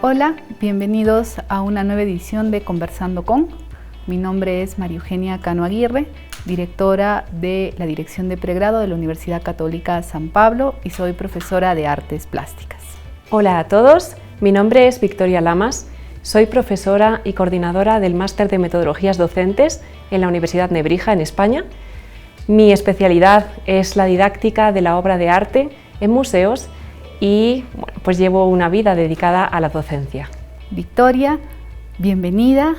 Hola, bienvenidos a una nueva edición de Conversando con. Mi nombre es María Eugenia Cano Aguirre, directora de la Dirección de Pregrado de la Universidad Católica San Pablo y soy profesora de Artes Plásticas. Hola a todos, mi nombre es Victoria Lamas, soy profesora y coordinadora del Máster de Metodologías Docentes en la Universidad Nebrija en España. Mi especialidad es la didáctica de la obra de arte en museos y pues llevo una vida dedicada a la docencia. Victoria, bienvenida,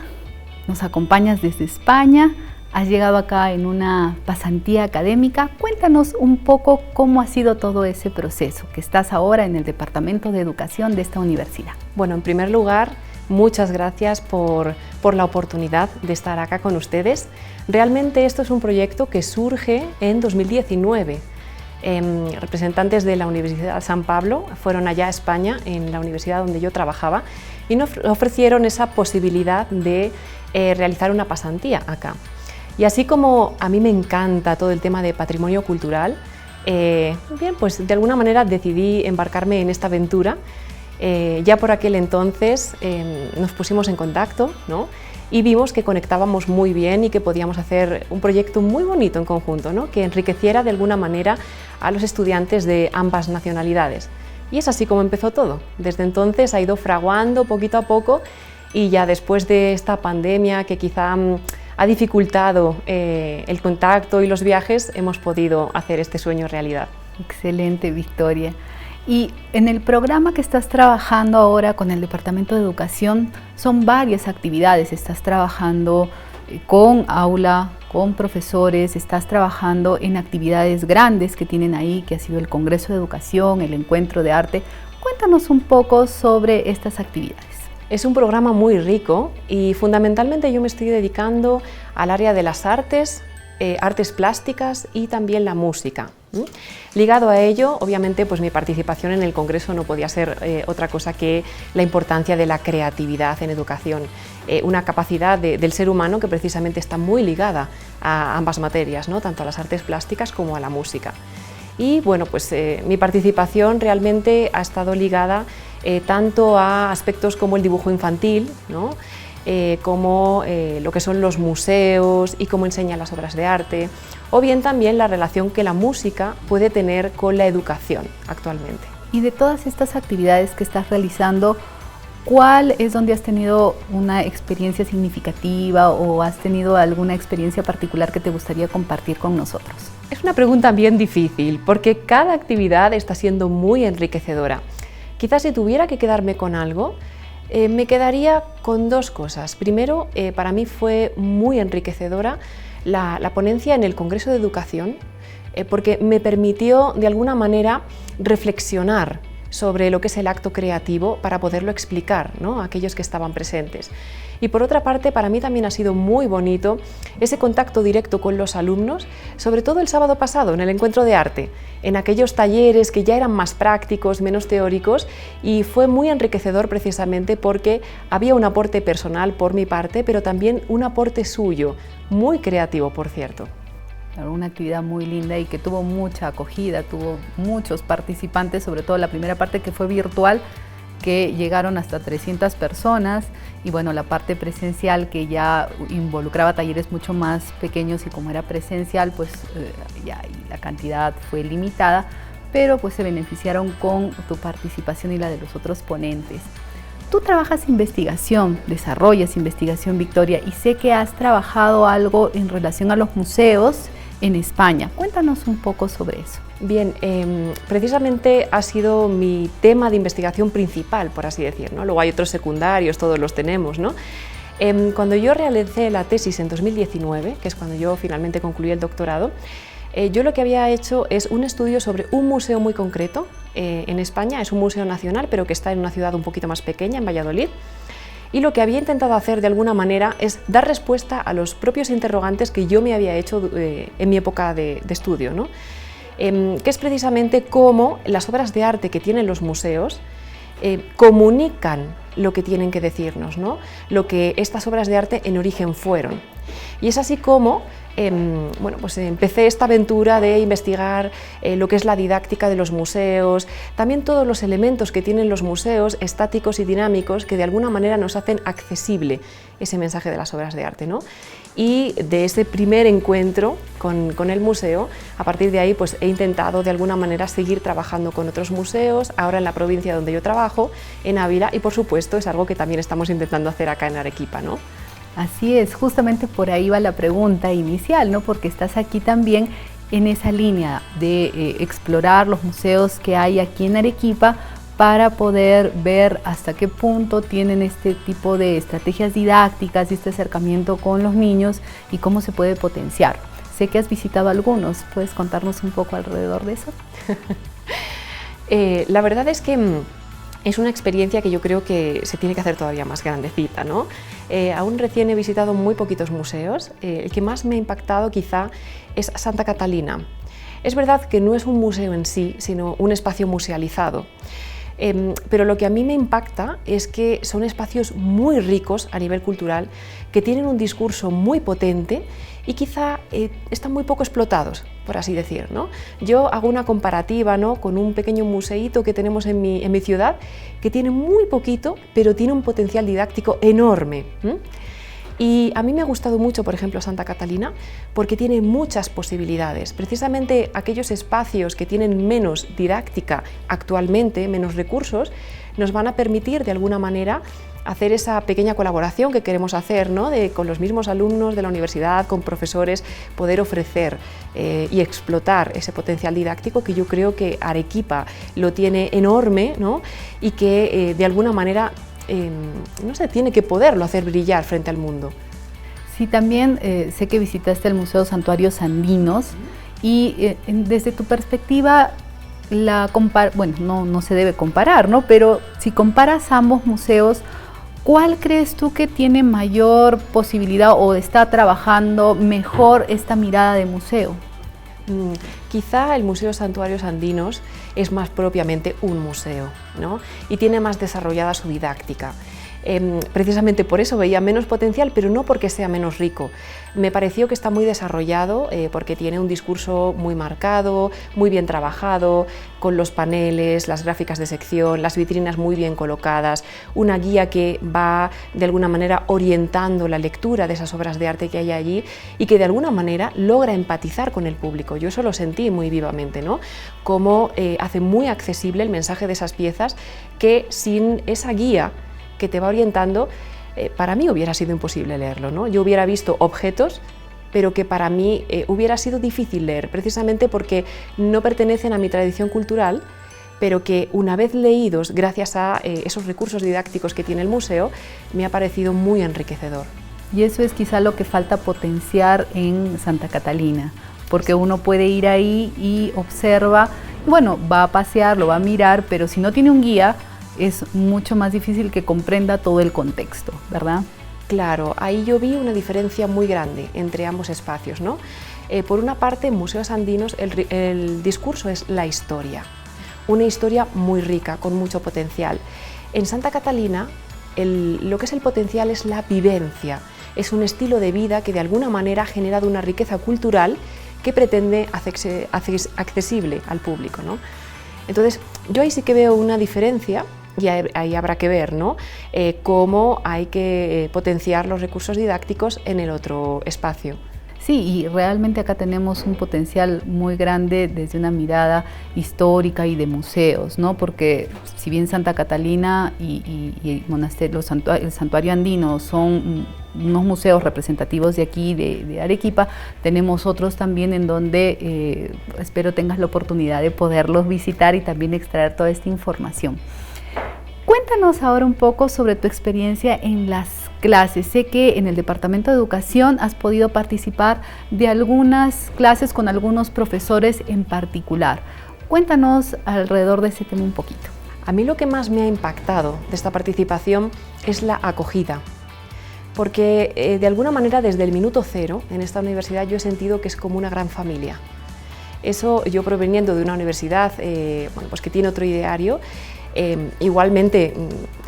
nos acompañas desde España, has llegado acá en una pasantía académica. Cuéntanos un poco cómo ha sido todo ese proceso, que estás ahora en el Departamento de Educación de esta universidad. Bueno, en primer lugar, muchas gracias por la oportunidad de estar acá con ustedes. Realmente esto es un proyecto que surge en 2019. Representantes de la Universidad San Pablo fueron allá a España, en la universidad donde yo trabajaba, y nos ofrecieron esa posibilidad de realizar una pasantía acá. Y así como a mí me encanta todo el tema de patrimonio cultural, pues de alguna manera decidí embarcarme en esta aventura. Ya por aquel entonces nos pusimos en contacto, ¿no? Y vimos que conectábamos muy bien y que podíamos hacer un proyecto muy bonito en conjunto, ¿no? Que enriqueciera de alguna manera a los estudiantes de ambas nacionalidades. Y es así como empezó todo. Desde entonces ha ido fraguando poquito a poco y ya después de esta pandemia que quizá ha dificultado el contacto y los viajes, hemos podido hacer este sueño realidad. Excelente, Victoria. Y en el programa que estás trabajando ahora con el Departamento de Educación son varias actividades. Estás trabajando con aula, con profesores, estás trabajando en actividades grandes que tienen ahí, que ha sido el Congreso de Educación, el Encuentro de Arte. Cuéntanos un poco sobre estas actividades. Es un programa muy rico y fundamentalmente yo me estoy dedicando al área de las artes, artes plásticas y también la música. Ligado a ello, obviamente, pues mi participación en el Congreso no podía ser otra cosa que la importancia de la creatividad en educación, una capacidad del ser humano que precisamente está muy ligada a ambas materias, ¿no? Tanto a las artes plásticas como a la música. Y bueno, pues mi participación realmente ha estado ligada tanto a aspectos como el dibujo infantil, ¿no? Como lo que son los museos y cómo enseñan las obras de arte, o bien también la relación que la música puede tener con la educación actualmente. Y de todas estas actividades que estás realizando, ¿cuál es donde has tenido una experiencia significativa o has tenido alguna experiencia particular que te gustaría compartir con nosotros? Es una pregunta bien difícil porque cada actividad está siendo muy enriquecedora. Quizás si tuviera que quedarme con algo, me quedaría con dos cosas. Primero, para mí fue muy enriquecedora la ponencia en el Congreso de Educación, porque me permitió de alguna manera reflexionar sobre lo que es el acto creativo para poderlo explicar, ¿no? A aquellos que estaban presentes. Y por otra parte, para mí también ha sido muy bonito ese contacto directo con los alumnos, sobre todo el sábado pasado en el Encuentro de Arte, en aquellos talleres que ya eran más prácticos, menos teóricos, y fue muy enriquecedor precisamente porque había un aporte personal por mi parte, pero también un aporte suyo, muy creativo, por cierto. Una actividad muy linda y que tuvo mucha acogida, tuvo muchos participantes, sobre todo la primera parte que fue virtual, que llegaron hasta 300 personas, y bueno, la parte presencial que ya involucraba talleres mucho más pequeños y como era presencial, pues ya la cantidad fue limitada, pero pues se beneficiaron con tu participación y la de los otros ponentes. Tú trabajas investigación, desarrollas investigación, Victoria, y sé que has trabajado algo en relación a los museos en España. Cuéntanos un poco sobre eso. Bien, precisamente ha sido mi tema de investigación principal, por así decir, ¿no? Luego hay otros secundarios, todos los tenemos, ¿no? Cuando yo realicé la tesis en 2019, que es cuando yo finalmente concluí el doctorado, yo lo que había hecho es un estudio sobre un museo muy concreto en España. Es un museo nacional, pero que está en una ciudad un poquito más pequeña, en Valladolid. Y lo que había intentado hacer de alguna manera es dar respuesta a los propios interrogantes que yo me había hecho en mi época de estudio, ¿no? Que es precisamente cómo las obras de arte que tienen los museos comunican lo que tienen que decirnos, ¿no? Lo que estas obras de arte en origen fueron. Y es así como bueno, pues empecé esta aventura de investigar lo que es la didáctica de los museos, también todos los elementos que tienen los museos, estáticos y dinámicos, que de alguna manera nos hacen accesible ese mensaje de las obras de arte, ¿no? Y de ese primer encuentro con el museo, a partir de ahí pues he intentado de alguna manera seguir trabajando con otros museos, ahora en la provincia donde yo trabajo, en Ávila, y por supuesto es algo que también estamos intentando hacer acá en Arequipa, ¿no? Así es, justamente por ahí va la pregunta inicial, ¿no? Porque estás aquí también en esa línea de explorar los museos que hay aquí en Arequipa para poder ver hasta qué punto tienen este tipo de estrategias didácticas y este acercamiento con los niños y cómo se puede potenciar. Sé que has visitado algunos, ¿puedes contarnos un poco alrededor de eso? La verdad es que es una experiencia que yo creo que se tiene que hacer todavía más grandecita, ¿no? Aún recién he visitado muy poquitos museos. El que más me ha impactado quizá es Santa Catalina. Es verdad que no es un museo en sí, sino un espacio musealizado. Pero lo que a mí me impacta es que son espacios muy ricos a nivel cultural, que tienen un discurso muy potente y quizá están muy poco explotados, por así decir, ¿no? Yo hago una comparativa, ¿no?, con un pequeño museíto que tenemos en mi ciudad, que tiene muy poquito, pero tiene un potencial didáctico enorme. Y a mí me ha gustado mucho, por ejemplo, Santa Catalina, porque tiene muchas posibilidades. Precisamente aquellos espacios que tienen menos didáctica actualmente, menos recursos, nos van a permitir de alguna manera hacer esa pequeña colaboración que queremos hacer, ¿no?, con los mismos alumnos de la universidad, con profesores, poder ofrecer y explotar ese potencial didáctico que yo creo que Arequipa lo tiene enorme, ¿no?, y que de alguna manera no sé, tiene que poderlo hacer brillar frente al mundo. Sí, también sé que visitaste el Museo Santuarios Andinos y desde tu perspectiva, bueno, no se debe comparar, ¿no? Pero si comparas ambos museos, ¿cuál crees tú que tiene mayor posibilidad o está trabajando mejor esta mirada de museo? Quizá el Museo Santuarios Andinos es más propiamente un museo, ¿no?, y tiene más desarrollada su didáctica. Precisamente por eso veía menos potencial, pero no porque sea menos rico. Me pareció que está muy desarrollado porque tiene un discurso muy marcado, muy bien trabajado, con los paneles, las gráficas de sección, las vitrinas muy bien colocadas, una guía que va de alguna manera orientando la lectura de esas obras de arte que hay allí y que de alguna manera logra empatizar con el público. Yo eso lo sentí muy vivamente, ¿no?, cómo hace muy accesible el mensaje de esas piezas que sin esa guía que te va orientando, para mí hubiera sido imposible leerlo, ¿no? Yo hubiera visto objetos, pero que para mí hubiera sido difícil leer, precisamente porque no pertenecen a mi tradición cultural, pero que una vez leídos, gracias a esos recursos didácticos que tiene el museo, me ha parecido muy enriquecedor. Y eso es quizá lo que falta potenciar en Santa Catalina, porque uno puede ir ahí y observa, bueno, va a pasear, lo va a mirar, pero si no tiene un guía, es mucho más difícil que comprenda todo el contexto, ¿verdad? Claro, ahí yo vi una diferencia muy grande entre ambos espacios, ¿no? Por una parte, en Museos Andinos el discurso es la historia, una historia muy rica, con mucho potencial. En Santa Catalina lo que es el potencial es la vivencia, es un estilo de vida que de alguna manera ha generado una riqueza cultural que pretende hacerse accesible al público, ¿no? Entonces, yo ahí sí que veo una diferencia. Y ahí habrá que ver, ¿no?, cómo hay que potenciar los recursos didácticos en el otro espacio. Sí, y realmente acá tenemos un potencial muy grande desde una mirada histórica y de museos, ¿no? Porque si bien Santa Catalina y el monasterio, el Santuario Andino son unos museos representativos de aquí, de Arequipa, tenemos otros también en donde espero tengas la oportunidad de poderlos visitar y también extraer toda esta información. Cuéntanos ahora un poco sobre tu experiencia en las clases. Sé que en el Departamento de Educación has podido participar de algunas clases con algunos profesores en particular. Cuéntanos alrededor de ese tema un poquito. A mí lo que más me ha impactado de esta participación es la acogida, porque de alguna manera desde el minuto cero en esta universidad yo he sentido que es como una gran familia. Eso yo proveniendo de una universidad bueno, pues que tiene otro ideario, igualmente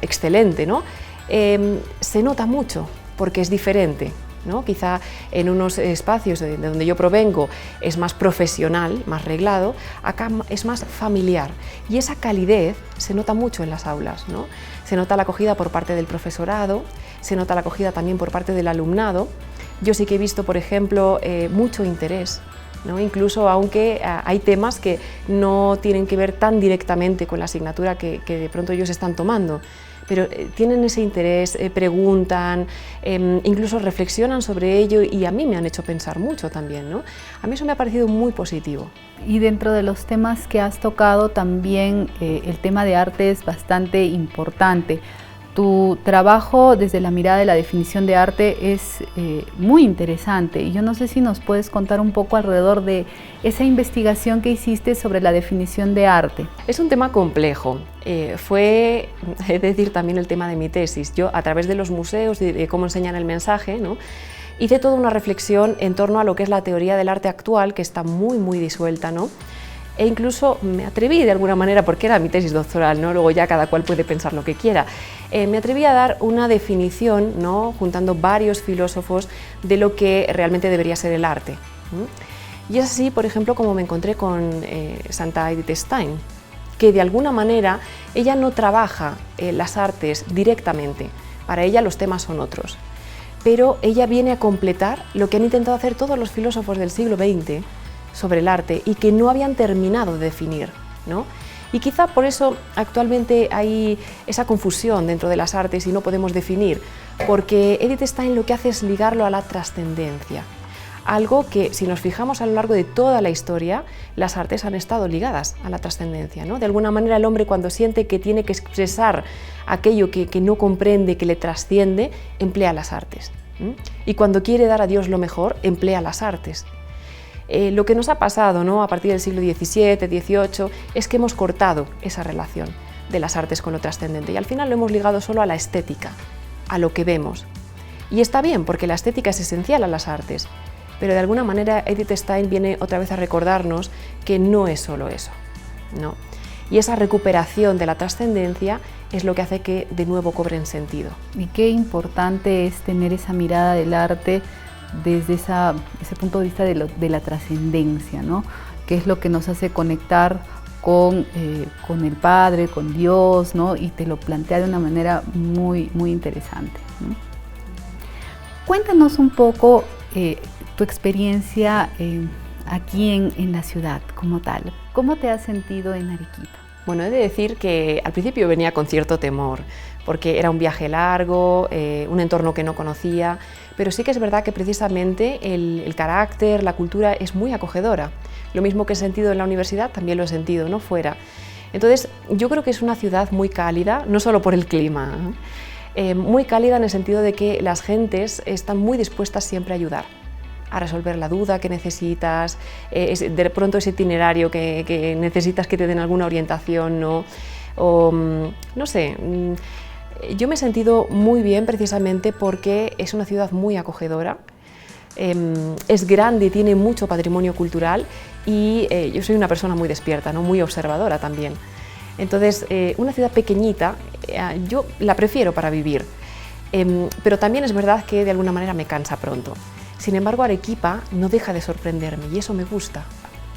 excelente, ¿no? Se nota mucho porque es diferente, ¿no? Quizá en unos espacios de donde yo provengo es más profesional, más reglado, acá es más familiar y esa calidez se nota mucho en las aulas, ¿no? Se nota la acogida por parte del profesorado, se nota la acogida también por parte del alumnado. Yo sí que he visto, por ejemplo, mucho interés, ¿no? Incluso aunque hay temas que no tienen que ver tan directamente con la asignatura que de pronto ellos están tomando, pero tienen ese interés, preguntan, incluso reflexionan sobre ello y a mí me han hecho pensar mucho también, ¿no? A mí eso me ha parecido muy positivo. Y dentro de los temas que has tocado también el tema de arte es bastante importante. Tu trabajo desde la mirada de la definición de arte es muy interesante y yo no sé si nos puedes contar un poco alrededor de esa investigación que hiciste sobre la definición de arte. Es un tema complejo, fue, es decir, también el tema de mi tesis. Yo a través de los museos, de cómo enseñan el mensaje, ¿no? Hice toda una reflexión en torno a lo que es la teoría del arte actual, que está muy disuelta, ¿no? E incluso me atreví de alguna manera, porque era mi tesis doctoral, ¿no? Luego ya cada cual puede pensar lo que quiera, me atreví a dar una definición, ¿no? Juntando varios filósofos de lo que realmente debería ser el arte. Y es así, por ejemplo, como me encontré con Santa Edith Stein, que de alguna manera ella no trabaja las artes directamente, para ella los temas son otros, pero ella viene a completar lo que han intentado hacer todos los filósofos del siglo XX sobre el arte y que no habían terminado de definir, ¿no? Y quizá por eso actualmente hay esa confusión dentro de las artes y no podemos definir, porque Edith Stein lo que hace es ligarlo a la trascendencia, algo que si nos fijamos a lo largo de toda la historia, las artes han estado ligadas a la trascendencia, ¿no? De alguna manera el hombre cuando siente que tiene que expresar aquello que no comprende, que le trasciende, emplea las artes, y cuando quiere dar a Dios lo mejor, emplea las artes. Lo que nos ha pasado, ¿no? A partir del siglo XVII, XVIII, es que hemos cortado esa relación de las artes con lo trascendente y al final lo hemos ligado solo a la estética, a lo que vemos. Y está bien, porque la estética es esencial a las artes, pero de alguna manera Edith Stein viene otra vez a recordarnos que no es solo eso, ¿no? Y esa recuperación de la trascendencia es lo que hace que de nuevo cobren sentido. Y qué importante es tener esa mirada del arte desde ese punto de vista de la trascendencia, ¿no? Que es lo que nos hace conectar con el Padre, con Dios, ¿no? Y te lo plantea de una manera muy interesante, ¿no? Cuéntanos un poco tu experiencia aquí en la ciudad como tal. ¿Cómo te has sentido en Arequipa? Bueno, he de decir que al principio venía con cierto temor, porque era un viaje largo, un entorno que no conocía, pero sí que es verdad que precisamente el carácter, la cultura es muy acogedora. Lo mismo que he sentido en la universidad, también lo he sentido, ¿no? Fuera. Entonces, yo creo que es una ciudad muy cálida, no solo por el clima, muy cálida en el sentido de que las gentes están muy dispuestas siempre a ayudar, a resolver la duda que necesitas, de pronto ese itinerario que necesitas que te den alguna orientación, ¿no? O, no sé, yo me he sentido muy bien precisamente porque es una ciudad muy acogedora, es grande y tiene mucho patrimonio cultural y yo soy una persona muy despierta, ¿no? Muy observadora también. Entonces, una ciudad pequeñita, yo la prefiero para vivir, pero también es verdad que de alguna manera me cansa pronto. Sin embargo, Arequipa no deja de sorprenderme y eso me gusta.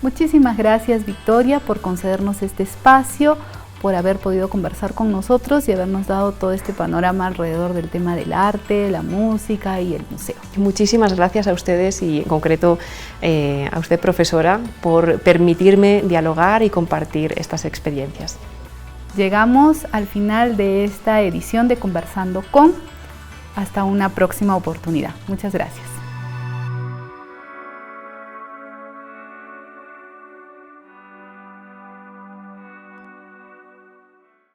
Muchísimas gracias, Victoria, por concedernos este espacio, por haber podido conversar con nosotros y habernos dado todo este panorama alrededor del tema del arte, la música y el museo. Muchísimas gracias a ustedes y en concreto a usted, profesora, por permitirme dialogar y compartir estas experiencias. Llegamos al final de esta edición de Conversando con. Hasta una próxima oportunidad. Muchas gracias.